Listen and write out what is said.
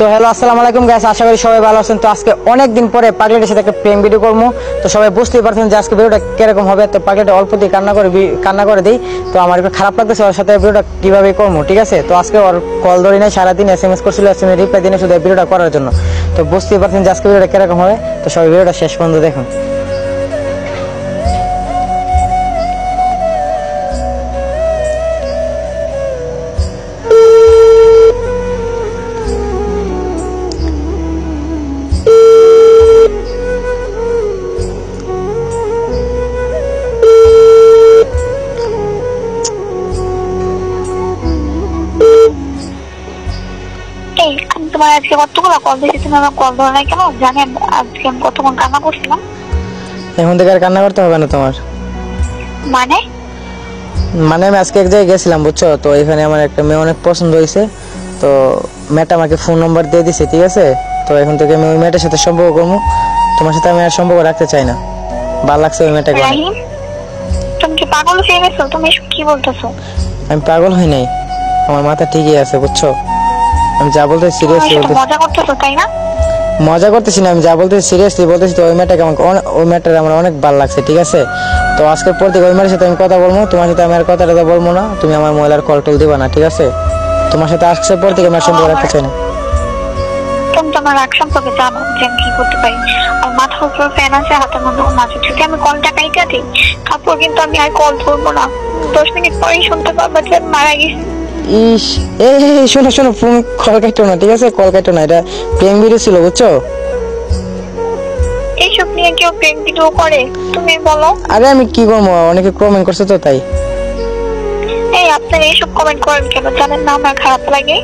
তো হ্যালো আসসালামু আলাইকুম গাইস, আশা করি সবাই ভালো আছেন। তো আজকে অনেক দিন পরে পাগলেটের সাথে একটা প্রেম ভিডিও করবো। তো সবাই বুঝতেই পারছেন যে আজকে ভিডিওটা কিরকম হবে। তো পাগলেটে অল্প দিয়ে কান্না করে দিই। তো আমার একটু খারাপ লাগতেছে ওর সাথে ভিডিওটা কিভাবে করবো, ঠিক আছে। তো আজকে ওর কল ধরি নাই, সারাদিন SMS করছিল, SMS রিপ্লাই দিনে শুধু ভিডিওটা করার জন্য। তো বুঝতেই পারছেন যে আজকে ভিডিওটা কিরকম হবে। তো সবাই ভিডিওটা শেষ পর্যন্ত দেখুন। এই আমি তোমার আজকে কতগুলো কল দিয়েছি, তুমি আমার কল ধরো নাই কেন? জানি আজকে আমি কতক্ষণ কান্না করছিলাম। এখন থেকে আর কান্না করতে হবে না তোমার। মানে মানে আমি আজকে এক জায়গায় গেছিলাম, বুঝছো। তো এখানে আমার একটা মেয়ে অনেক পছন্দ হয়েছে। তো মেয়েটা আমাকে ফোন নম্বর দিয়ে দিছে, ঠিক আছে। তো এখন থেকে আমি ওই মেয়েটার সাথে সম্পর্ক করবো। তোমার সাথে আমি আর সম্পর্ক রাখতে চাই না। ভালো লাগছে ওই মেয়েটাকে অনেক। রাহিম, তুমি কি পাগল হয়ে গেছো? তুমি এসব কি বলতেছো? আমি পাগল হই নাই, আমার মাথা ঠিকই আছে, বুঝছো। আমি যা বলতে তুমি সিরিয়াসলি এসব বলতেছি। মজা করতেছো, তাই না? মজা করতেছি না, আমি যা বলতেছি সিরিয়াসলি বলতেছি। তো ওই মেয়েটাকে আমাকে ওই মেয়েটার আমার অনেক ভালো লাগছে, ঠিক আছে। তো আজকের পর থেকে ওই মেয়ের সাথে আমি কথা বলবো, তোমার সাথে আমি আর কথাটা বলবো না। তুমি আমার মোবাইলের কল টল দিবা না, ঠিক আছে। তোমার সাথে আজকের পর থেকে আমি আর সম্পর্ক রাখতে চাই না। তুমি তো আমার রাগ সম্পর্কে জানো যে আমি কি করতে পারি। আর মাথার উপর ফ্যান আছে, হাতের মধ্যে মাঝে যদি আমি কলটা কাইটা দিই, তারপর কিন্তু আমি আর কল ধরবো না। 10 মিনিট পরেই শুনতে পারবো যে আমি মারা গেছি। ইস, এই শোনো শোনো, ফোন কল কাটো না, ঠিক আছে। কল কাটো না, এটা প্রেম ভিডিও ছিল, বুঝছো। এইসব নিয়ে কেউ প্রেম ভিডিও করে? তুমি বলো। আরে আমি কি করবো, অনেকে কমেন্ট করছে তো তাই। এই আপনারা এইসব কমেন্ট করেন কেন? জানেন না আমার খারাপ লাগে।